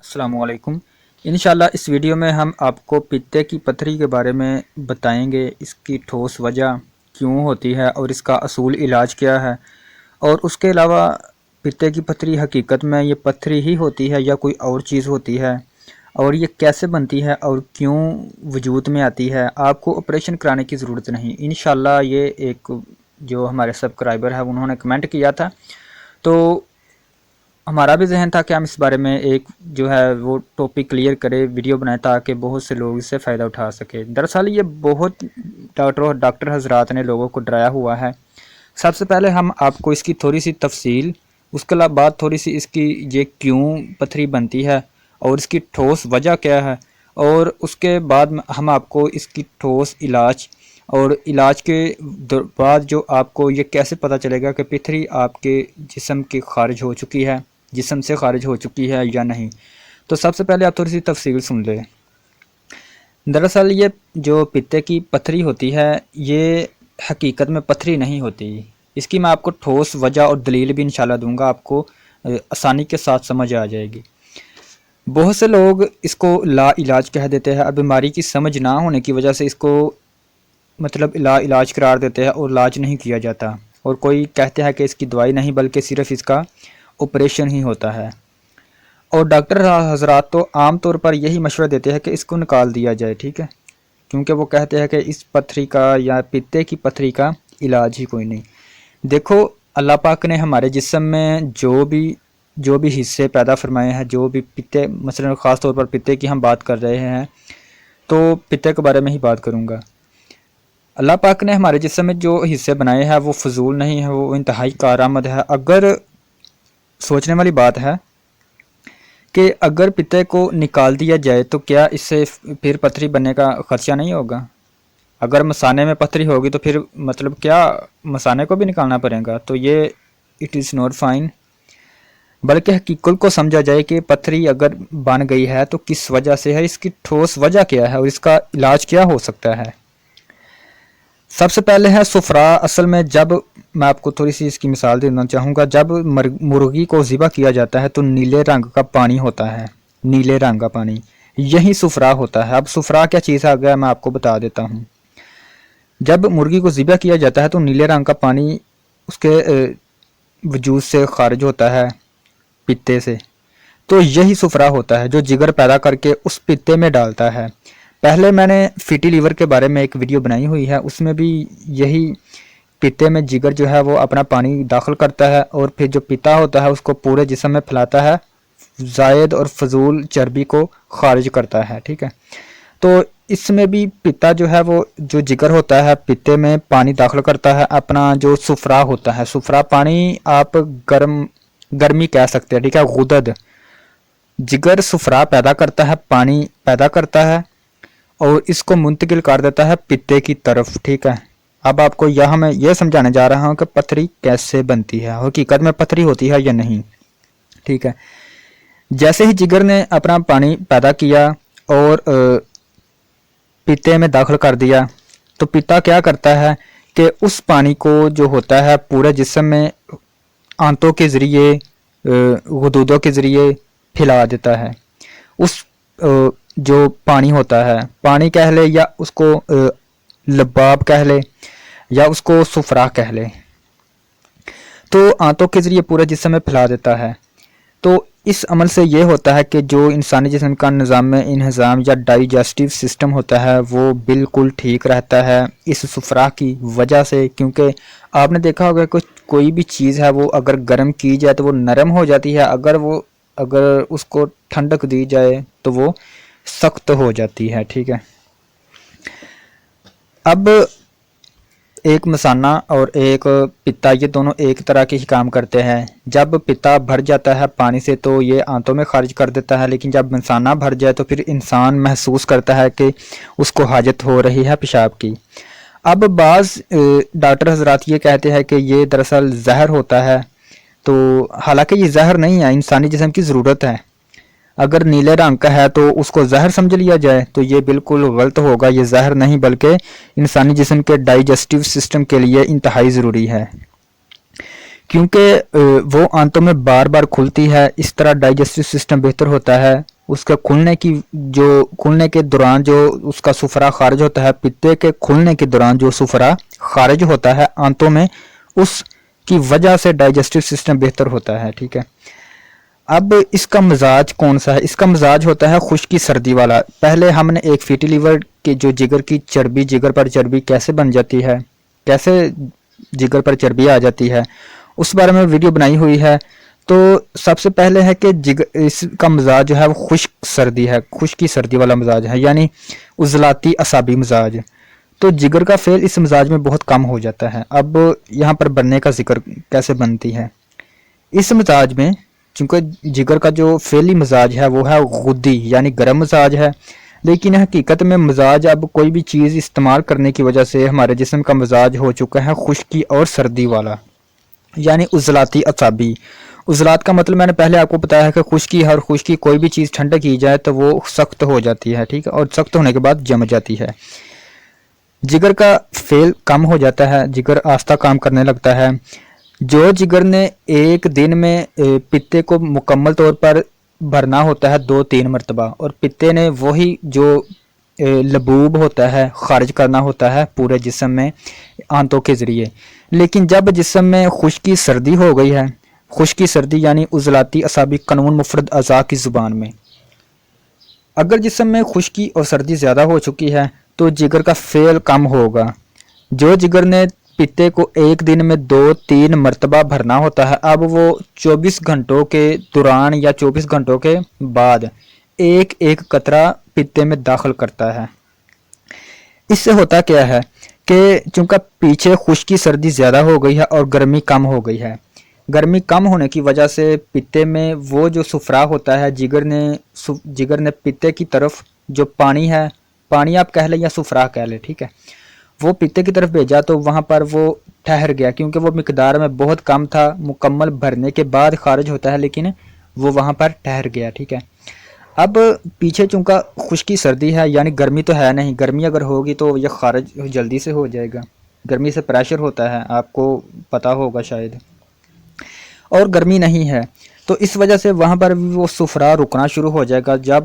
السلام علیکم۔ انشاءاللہ اس ویڈیو میں ہم آپ کو پتے کی پتھری کے بارے میں بتائیں گے، اس کی ٹھوس وجہ کیوں ہوتی ہے اور اس کا اصول علاج کیا ہے، اور اس کے علاوہ پتے کی پتھری حقیقت میں یہ پتھری ہی ہوتی ہے یا کوئی اور چیز ہوتی ہے، اور یہ کیسے بنتی ہے اور کیوں وجود میں آتی ہے۔ آپ کو آپریشن کرانے کی ضرورت نہیں۔ انشاءاللہ یہ ایک جو ہمارے سبسکرائبر ہے انہوں نے کمنٹ کیا تھا، تو ہمارا بھی ذہن تھا کہ ہم اس بارے میں ایک جو ہے وہ ٹاپک کلیئر کرے، ویڈیو بنائے تاکہ بہت سے لوگ اس سے فائدہ اٹھا سکے۔ دراصل یہ بہت ڈاکٹر حضرات نے لوگوں کو ڈرایا ہوا ہے۔ سب سے پہلے ہم آپ کو اس کی تھوڑی سی تفصیل، اس کے علاوہ بعد تھوڑی سی اس کی یہ کیوں پتھری بنتی ہے اور اس کی ٹھوس وجہ کیا ہے، اور اس کے بعد ہم آپ کو اس کی ٹھوس علاج اور علاج کے بعد جو آپ کو یہ کیسے پتہ چلے گا کہ پتھری آپ کے جسم کی خارج ہو چکی ہے، جسم سے خارج ہو چکی ہے یا نہیں۔ تو سب سے پہلے آپ تھوڑی سی تفصیل سن لیں۔ دراصل یہ جو پتے کی پتھری ہوتی ہے یہ حقیقت میں پتھری نہیں ہوتی۔ اس کی میں آپ کو ٹھوس وجہ اور دلیل بھی انشاءاللہ دوں گا، آپ کو آسانی کے ساتھ سمجھ آ جائے گی۔ بہت سے لوگ اس کو لا علاج کہہ دیتے ہیں، اب بیماری کی سمجھ نہ ہونے کی وجہ سے اس کو لا علاج قرار دیتے ہیں اور علاج نہیں کیا جاتا، اور کوئی کہتے ہیں کہ اس کی دوائی نہیں بلکہ صرف اس کا آپریشن ہی ہوتا ہے۔ اور ڈاکٹر حضرات تو عام طور پر یہی مشورہ دیتے ہیں کہ اس کو نکال دیا جائے، ٹھیک ہے، کیونکہ وہ کہتے ہیں کہ اس پتھری کا یا پتے کی پتھری کا علاج ہی کوئی نہیں۔ دیکھو، اللہ پاک نے ہمارے جسم میں جو بھی حصے پیدا فرمائے ہیں، جو بھی پتے، مثلا خاص طور پر پتے کی ہم بات کر رہے ہیں، تو پتے کے بارے میں ہی بات کروں گا۔ اللہ پاک نے ہمارے جسم میں جو حصے بنائے ہیں وہ فضول نہیں ہے، وہ انتہائی کارآمد ہے۔ اگر سوچنے والی بات ہے کہ اگر پتے کو نکال دیا جائے تو کیا اس سے پھر پتھری بننے کا خدشہ نہیں ہوگا؟ اگر مثانے میں پتھری ہوگی تو پھر مطلب کیا مثانے کو بھی نکالنا پڑے گا؟ تو یہ اٹ از ناٹ فائن، بلکہ حقیقت کو سمجھا جائے کہ پتھری اگر بن گئی ہے تو کس وجہ سے ہے، اس کی ٹھوس وجہ کیا ہے اور اس کا علاج کیا ہو سکتا ہے۔ سب سے پہلے ہے سفرا۔ اصل میں جب میں آپ کو تھوڑی سی اس کی مثال دینا چاہوں گا، جب مرغی کو ذبح کیا جاتا ہے تو نیلے رنگ کا پانی ہوتا ہے، نیلے رنگ کا پانی، یہی سفرا ہوتا ہے۔ اب سفرا کیا چیز ہے اگر میں آپ کو بتا دیتا ہوں۔ جب مرغی کو ذبح کیا جاتا ہے تو نیلے رنگ کا پانی اس کے وجود سے خارج ہوتا ہے، پتے سے، تو یہی سفرا ہوتا ہے جو جگر پیدا کر کے اس پتے میں ڈالتا ہے۔ پہلے میں نے فیٹی لیور کے بارے میں ایک ویڈیو بنائی ہوئی ہے، اس میں بھی یہی پتے میں جگر جو ہے وہ اپنا پانی داخل کرتا ہے اور پھر جو پتا ہوتا ہے اس کو پورے جسم میں پھیلاتا ہے، زائد اور فضول چربی کو خارج کرتا ہے، ٹھیک ہے۔ تو اس میں بھی پتا جو ہے وہ جو جگر ہوتا ہے پتے میں پانی داخل کرتا ہے، اپنا جو سفرا ہوتا ہے، سفرا پانی آپ گرمی کہہ سکتے ہیں، ٹھیک ہے، غدد، جگر سفرا پیدا کرتا ہے، پانی پیدا کرتا ہے اور اس کو منتقل کر دیتا ہے پتے کی طرف، ٹھیک ہے۔ اب آپ کو یہاں میں یہ سمجھانے جا رہا ہوں کہ پتھری کیسے بنتی ہے، حقیقت میں پتھری ہوتی ہے یا نہیں، ٹھیک ہے۔ جیسے ہی جگر نے اپنا پانی پیدا کیا اور پتے میں داخل کر دیا تو پتا کیا کرتا ہے کہ اس پانی کو جو ہوتا ہے پورے جسم میں آنتوں کے ذریعے، غدودوں کے ذریعے پھیلا دیتا ہے۔ اس جو پانی ہوتا ہے، پانی کہہ لے یا اس کو لباب کہہ لے یا اس کو سفرا کہہ لے، تو آنتوں کے ذریعے پورے جسم میں پھیلا دیتا ہے۔ تو اس عمل سے یہ ہوتا ہے کہ جو انسانی جسم کا نظام انہضام یا ڈائجسٹیو سسٹم ہوتا ہے وہ بالکل ٹھیک رہتا ہے اس سفرا کی وجہ سے، کیونکہ آپ نے دیکھا ہوگا کہ کوئی بھی چیز ہے وہ اگر گرم کی جائے تو وہ نرم ہو جاتی ہے، اگر اس کو ٹھنڈک دی جائے تو وہ سخت ہو جاتی ہے، ٹھیک ہے۔ اب ایک مثانہ اور ایک پتا، یہ دونوں ایک طرح کے ہی کام کرتے ہیں۔ جب پتا بھر جاتا ہے پانی سے تو یہ آنتوں میں خارج کر دیتا ہے، لیکن جب مثانہ بھر جائے تو پھر انسان محسوس کرتا ہے کہ اس کو حاجت ہو رہی ہے پیشاب کی۔ اب بعض ڈاکٹر حضرات یہ کہتے ہیں کہ یہ دراصل زہر ہوتا ہے، تو حالانکہ یہ زہر نہیں ہے، انسانی جسم کی ضرورت ہے۔ اگر نیلے رنگ کا ہے تو اس کو زہر سمجھ لیا جائے تو یہ بالکل غلط ہوگا، یہ زہر نہیں بلکہ انسانی جسم کے ڈائجسٹیو سسٹم کے لیے انتہائی ضروری ہے، کیونکہ وہ آنتوں میں بار بار کھلتی ہے، اس طرح ڈائجسٹیو سسٹم بہتر ہوتا ہے اس کے کھلنے کے دوران جو اس کا سفرا خارج ہوتا ہے، پتے کے کھلنے کے دوران جو سفرا خارج ہوتا ہے آنتوں میں، اس کی وجہ سے ڈائجسٹو سسٹم بہتر ہوتا ہے، ٹھیک ہے۔ اب اس کا مزاج کون سا ہے؟ اس کا مزاج ہوتا ہے خشکی سردی والا۔ پہلے ہم نے ایک فیٹی لیور کے جو جگر کی چربی، جگر پر چربی کیسے بن جاتی ہے، کیسے جگر پر چربی آ جاتی ہے، اس بارے میں ویڈیو بنائی ہوئی ہے۔ تو سب سے پہلے ہے کہ اس کا مزاج جو ہے وہ خشک سردی ہے، خشکی سردی والا مزاج ہے، یعنی عضلاتی اعصابی مزاج۔ تو جگر کا فعل اس مزاج میں بہت کم ہو جاتا ہے۔ اب یہاں پر بننے کا ذکر کیسے بنتی ہے؟ اس مزاج میں چونکہ جگر کا جو فعلی مزاج ہے وہ ہے غدی، یعنی گرم مزاج ہے، لیکن حقیقت میں مزاج اب کوئی بھی چیز استعمال کرنے کی وجہ سے ہمارے جسم کا مزاج ہو چکا ہے خشکی اور سردی والا، یعنی عضلاتی اعصابی۔ عضلات کا مطلب میں نے پہلے آپ کو بتایا ہے کہ خشکی کوئی بھی چیز ٹھنڈا کی جائے تو وہ سخت ہو جاتی ہے، ٹھیک ہے، اور سخت ہونے کے بعد جم جاتی ہے۔ جگر کا فعل کم ہو جاتا ہے، جگر آہستہ کام کرنے لگتا ہے۔ جو جگر نے ایک دن میں پتے کو مکمل طور پر بھرنا ہوتا ہے 2-3 مرتبہ، اور پتے نے وہی جو لبوب ہوتا ہے خارج کرنا ہوتا ہے پورے جسم میں آنتوں کے ذریعے۔ لیکن جب جسم میں خشکی سردی ہو گئی ہے، خشکی سردی یعنی عضلاتی اعصابی قانون مفرد اعضاء کی زبان میں، اگر جسم میں خشکی اور سردی زیادہ ہو چکی ہے تو جگر کا فعل کم ہوگا۔ جو جگر نے پتے کو ایک دن میں 2-3 مرتبہ بھرنا ہوتا ہے، اب وہ 24 گھنٹوں کے دوران یا 24 گھنٹوں کے بعد ایک ایک قطرہ پتے میں داخل کرتا ہے۔ اس سے ہوتا کیا ہے کہ چونکہ پیچھے خشکی سردی زیادہ ہو گئی ہے اور گرمی کم ہو گئی ہے، گرمی کم ہونے کی وجہ سے پتے میں وہ جو سفرا ہوتا ہے، جگر نے پتے کی طرف جو پانی آپ کہہ لیں یا سفرا کہہ لیں، ٹھیک ہے، وہ پتے کی طرف بھیجا تو وہاں پر وہ ٹھہر گیا، کیونکہ وہ مقدار میں بہت کم تھا، مکمل بھرنے کے بعد خارج ہوتا ہے، لیکن وہ وہاں پر ٹھہر گیا، ٹھیک ہے۔ اب پیچھے چونکہ خشکی سردی ہے، یعنی گرمی تو ہے نہیں، گرمی اگر ہوگی تو یہ خارج جلدی سے ہو جائے گا، گرمی سے پریشر ہوتا ہے، آپ کو پتا ہوگا شاید، اور گرمی نہیں ہے، تو اس وجہ سے وہاں پر وہ سفرا رکنا شروع ہو جائے گا۔ جب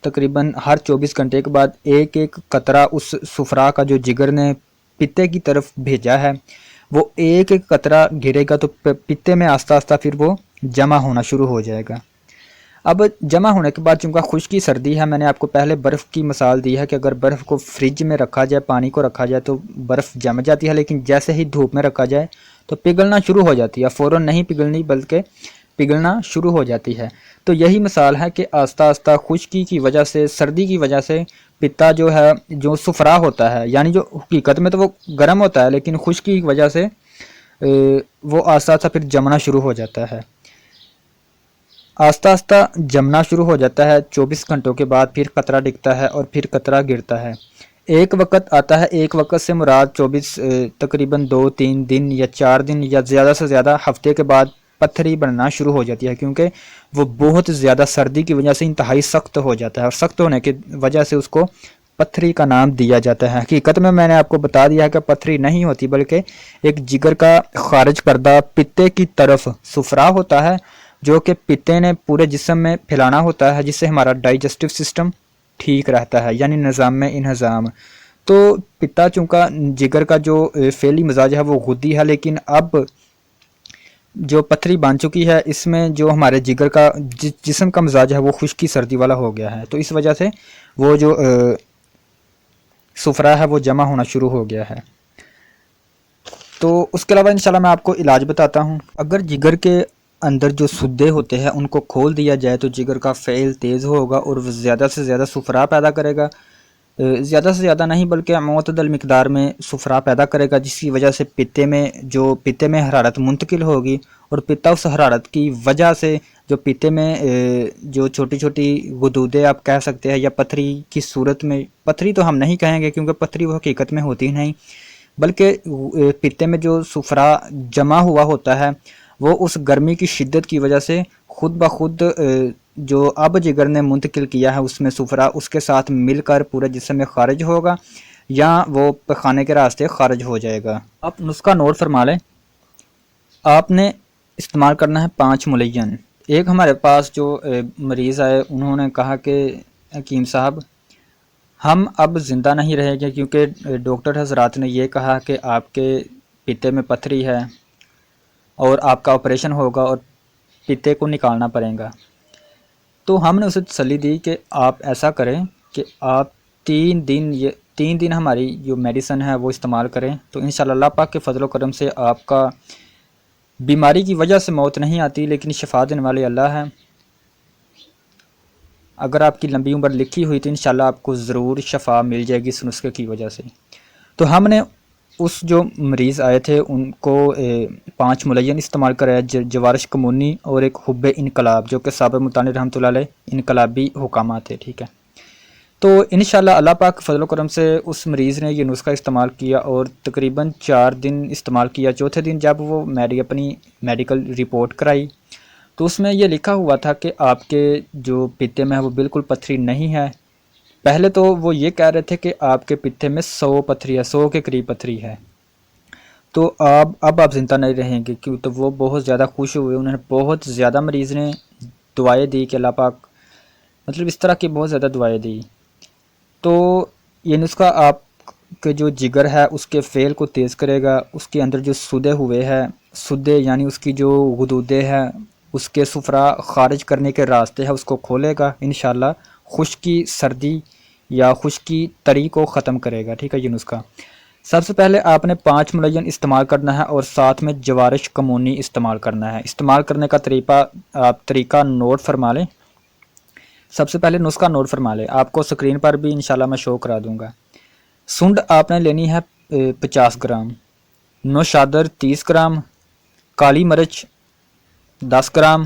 تقریباً ہر 24 گھنٹے کے بعد ایک ایک قطرہ اس سفرا کا جو جگر نے پتے کی طرف بھیجا ہے وہ ایک ایک قطرہ گرے گا، تو پتے میں آہستہ آہستہ پھر وہ جمع ہونا شروع ہو جائے گا۔ اب جمع ہونے کے بعد چونکہ خشکی سردی ہے، میں نے آپ کو پہلے برف کی مثال دی ہے کہ اگر برف کو فریج میں رکھا جائے، پانی کو رکھا جائے تو برف جم جاتی ہے، لیکن جیسے ہی دھوپ میں رکھا جائے تو پگھلنا شروع ہو جاتی ہے، فوراً نہیں پگھلنی بلکہ پگھلنا شروع ہو جاتی ہے۔ تو یہی مثال ہے کہ آہستہ آہستہ خشکی کی وجہ سے، سردی کی وجہ سے پتا جو ہے، جو سفرا ہوتا ہے، یعنی جو حقیقت میں تو وہ گرم ہوتا ہے لیکن خشکی کی وجہ سے وہ آہستہ آہستہ پھر جمنا شروع ہو جاتا ہے، آہستہ آہستہ جمنا شروع ہو جاتا ہے۔ 24 گھنٹوں کے بعد پھر قطرہ ڈگتا ہے اور پھر قطرہ گرتا ہے۔ ایک وقت آتا ہے، ایک وقت سے مراد 24 تقریباً 2-3 دن یا 4 دن یا زیادہ سے زیادہ ہفتے کے بعد پتھری بننا شروع ہو جاتی ہے، کیونکہ وہ بہت زیادہ سردی کی وجہ سے انتہائی سخت ہو جاتا ہے، اور سخت ہونے کی وجہ سے اس کو پتھری کا نام دیا جاتا ہے۔ حقیقت میں نے آپ کو بتا دیا ہے کہ پتھری نہیں ہوتی، بلکہ ایک جگر کا خارج کردہ پتے کی طرف سفرا ہوتا ہے جو کہ پتے نے پورے جسم میں پھیلانا ہوتا ہے، جس سے ہمارا ڈائجسٹو سسٹم ٹھیک رہتا ہے، یعنی نظام میں انہضام۔ تو پتا چونکہ جگر کا جو فعلی مزاج ہے وہ غدی ہے، لیکن اب جو پتھری بن چکی ہے اس میں جو ہمارے جگر کا جسم کا مزاج ہے وہ خشکی سردی والا ہو گیا ہے، تو اس وجہ سے وہ جو سفرا ہے وہ جمع ہونا شروع ہو گیا ہے۔ تو اس کے علاوہ انشاءاللہ میں آپ کو علاج بتاتا ہوں۔ اگر جگر کے اندر جو سدے ہوتے ہیں ان کو کھول دیا جائے تو جگر کا فعل تیز ہوگا اور وہ زیادہ سے زیادہ سفرا پیدا کرے گا، زیادہ سے زیادہ نہیں بلکہ معتدل مقدار میں سفرا پیدا کرے گا، جس کی وجہ سے پتے میں حرارت منتقل ہوگی، اور پتا اس حرارت کی وجہ سے جو پتے میں جو چھوٹی چھوٹی غدودیں آپ کہہ سکتے ہیں یا پتھری کی صورت میں، پتھری تو ہم نہیں کہیں گے کیونکہ پتھری وہ حقیقت میں ہوتی نہیں، بلکہ پتے میں جو سفرا جمع ہوا ہوتا ہے وہ اس گرمی کی شدت کی وجہ سے خود بخود جو اب جگر نے منتقل کیا ہے اس میں سفرا اس کے ساتھ مل کر پورے جسم میں خارج ہوگا، یا وہ پخانے کے راستے خارج ہو جائے گا۔ آپ نسخہ نوٹ فرما لیں، آپ نے استعمال کرنا ہے 5 ملین۔ ایک ہمارے پاس جو مریض آئے، انہوں نے کہا کہ حکیم صاحب ہم اب زندہ نہیں رہیں گے، کیونکہ ڈاکٹر حضرات نے یہ کہا کہ آپ کے پتے میں پتھری ہے اور آپ کا آپریشن ہوگا اور پتے کو نکالنا پڑے گا۔ تو ہم نے اسے تسلی دی کہ آپ ایسا کریں کہ آپ 3 دن ہماری جو میڈیسن ہے وہ استعمال کریں، تو انشاءاللہ اللہ پاک کے فضل و کرم سے آپ کا بیماری کی وجہ سے موت نہیں آتی، لیکن شفا دینے والے اللہ ہیں۔ اگر آپ کی لمبی عمر لکھی ہوئی تو انشاءاللہ آپ کو ضرور شفا مل جائے گی اس نسخے کی وجہ سے۔ تو ہم نے اس جو مریض آئے تھے ان کو 5 ملین استعمال کرایا، جوارش کمونی اور ایک حب انقلاب، جو کہ صابر ملتانی رحمۃ اللہ علیہ انقلابی حکامات تھے، ٹھیک ہے۔ تو انشاءاللہ اللہ پاک فضل و کرم سے اس مریض نے یہ نسخہ استعمال کیا اور تقریباً 4 دن استعمال کیا۔ چوتھے دن جب وہ اپنی میڈیکل رپورٹ کرائی تو اس میں یہ لکھا ہوا تھا کہ آپ کے جو پتے میں ہے وہ بالکل پتھری نہیں ہے۔ پہلے تو وہ یہ کہہ رہے تھے کہ آپ کے پتے میں 100 پتھری ہے، 100 کے قریب پتھری ہے، تو اب آپ زندہ نہیں رہیں گے، کیوں تو وہ بہت زیادہ خوش ہوئے۔ انہوں نے بہت زیادہ مریض نے دعائیں دی کہ اللہ پاک مطلب اس طرح کی بہت زیادہ دعائیں دی۔ تو یہ نسخہ آپ کے جو جگر ہے اس کے فعل کو تیز کرے گا، اس کے اندر جو سودے ہوئے ہے، سودے یعنی اس کی جو غدودے ہے، اس کے صفرا خارج کرنے کے راستے ہے اس کو کھولے گا انشاءاللہ، خشکی سردی یا خشکی تری کو ختم کرے گا، ٹھیک ہے۔ یہ نسخہ سب سے پہلے آپ نے 5 ملین استعمال کرنا ہے اور ساتھ میں جوارش کمونی استعمال کرنا ہے۔ استعمال کرنے کا طریقہ نوٹ فرما لیں۔ سب سے پہلے نسخہ نوٹ فرما لیں، آپ کو سکرین پر بھی انشاءاللہ میں شو کرا دوں گا۔ سنڈ آپ نے لینی ہے 50 گرام، نوشادر 30 گرام، کالی مرچ 10 گرام،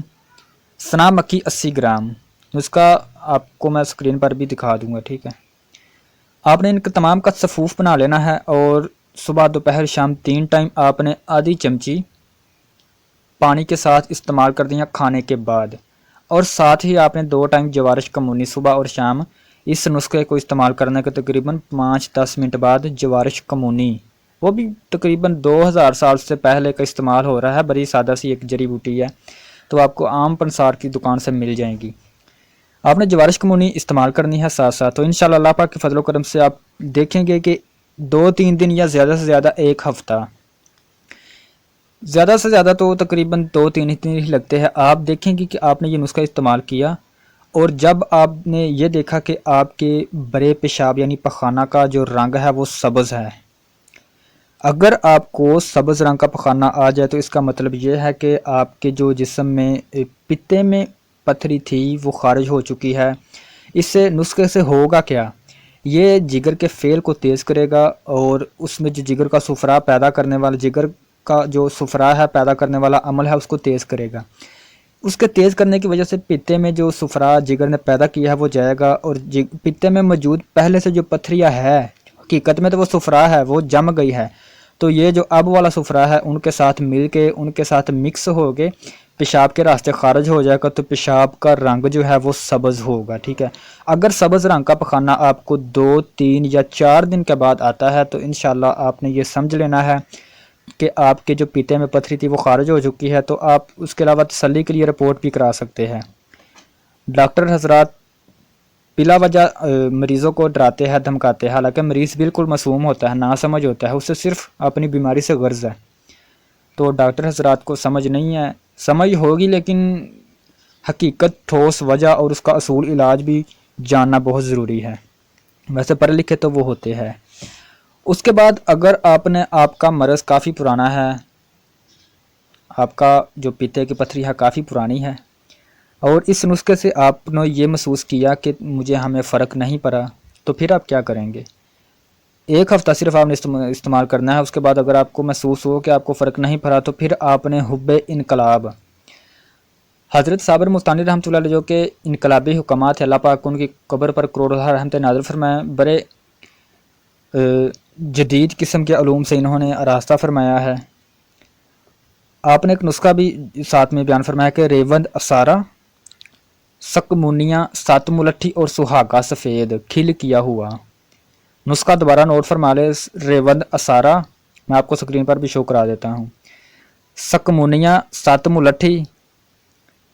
سنا مکھی 80 گرام۔ نسخہ آپ کو میں سکرین پر بھی دکھا دوں گا، ٹھیک ہے۔ آپ نے ان کے تمام کا صفوف بنا لینا ہے اور صبح دوپہر شام 3 ٹائم آپ نے آدھی چمچی پانی کے ساتھ استعمال کر دیا کھانے کے بعد، اور ساتھ ہی آپ نے 2 ٹائم جوارش کمونی صبح اور شام۔ اس نسخے کو استعمال کرنے کے تقریباً 5-10 منٹ بعد جوارش کمونی، وہ بھی تقریباً 2000 سال سے پہلے کا استعمال ہو رہا ہے، بڑی سادہ سی ایک جڑی بوٹی ہے، تو آپ کو عام پنسار کی دکان سے مل جائیں گی۔ آپ نے جوارش کمونی استعمال کرنی ہے ساتھ ساتھ، تو انشاءاللہ اللہ پاک کے فضل و کرم سے آپ دیکھیں گے کہ 2-3 دن یا زیادہ سے زیادہ 1 ہفتہ، زیادہ سے زیادہ تو تقریباً 2-3 دن ہی لگتے ہیں، آپ دیکھیں گے کہ آپ نے یہ نسخہ استعمال کیا اور جب آپ نے یہ دیکھا کہ آپ کے برے پیشاب یعنی پخانہ کا جو رنگ ہے وہ سبز ہے، اگر آپ کو سبز رنگ کا پخانہ آ جائے تو اس کا مطلب یہ ہے کہ آپ کے جو جسم میں پتے میں پتھری تھی وہ خارج ہو چکی ہے۔ اس سے نسخے سے ہوگا کیا، یہ جگر کے فعل کو تیز کرے گا اور اس میں جو جگر کا صفرا پیدا کرنے والا، جگر کا جو صفرا ہے پیدا کرنے والا عمل ہے اس کو تیز کرے گا۔ اس کے تیز کرنے کی وجہ سے پتے میں جو صفرا جگر نے پیدا کیا ہے وہ جائے گا، اور پتے میں موجود پہلے سے جو پتھریاں ہے حقیقت میں تو وہ صفرا ہے، وہ جم گئی ہے، تو یہ جو اب والا صفرا ہے ان کے ساتھ مل کے، ان کے ساتھ مکس ہو کے پیشاب کے راستے خارج ہو جائے گا، تو پیشاب کا رنگ جو ہے وہ سبز ہوگا، ٹھیک ہے۔ اگر سبز رنگ کا پخانہ آپ کو 2-3 یا 4 دن کے بعد آتا ہے تو انشاءاللہ آپ نے یہ سمجھ لینا ہے کہ آپ کے جو پیتے میں پتھری تھی وہ خارج ہو چکی ہے، تو آپ اس کے علاوہ تسلی کے لیے رپورٹ بھی کرا سکتے ہیں۔ ڈاکٹر حضرات بلا وجہ مریضوں کو ڈراتے ہیں، دھمکاتے ہیں، حالانکہ مریض بالکل معصوم ہوتا ہے، ناسمجھ ہوتا ہے، اسے صرف اپنی بیماری سے غرض ہے، تو ڈاکٹر حضرات کو سمجھ نہیں ہے، سمجھ ہوگی لیکن حقیقت، ٹھوس وجہ اور اس کا اصول علاج بھی جاننا بہت ضروری ہے، ویسے پڑھے لکھے تو وہ ہوتے ہیں۔ اس کے بعد اگر آپ کا مرض کافی پرانا ہے، آپ کا جو پیتے کی پتھری ہے کافی پرانی ہے، اور اس نسخے سے آپ نے یہ محسوس کیا کہ ہمیں فرق نہیں پڑا، تو پھر آپ کیا کریں گے؟ 1 ہفتہ صرف آپ نے استعمال کرنا ہے۔ اس کے بعد اگر آپ کو محسوس ہو کہ آپ کو فرق نہیں پڑا تو پھر آپ نے حب انقلاب، حضرت صابر ملتانی رحمۃ اللہ علیہ جو کہ انقلابی حکامات ہے، اللہ پاک ان کی قبر پر کروڑوں رحمت نازل فرمائے، بڑے جدید قسم کے علوم سے انہوں نے آراستہ فرمایا ہے۔ آپ نے ایک نسخہ بھی ساتھ میں بیان فرمایا کہ ریوند اسارا، سکمونیا، 7 ملٹھی اور سہاگا سفید کھل کیا ہوا۔ نسخہ دوبارہ نوٹ فرما لے، ریوند اسارا، میں آپ کو سکرین پر بھی شو کرا دیتا ہوں، سکمونیا 7 ملٹھی،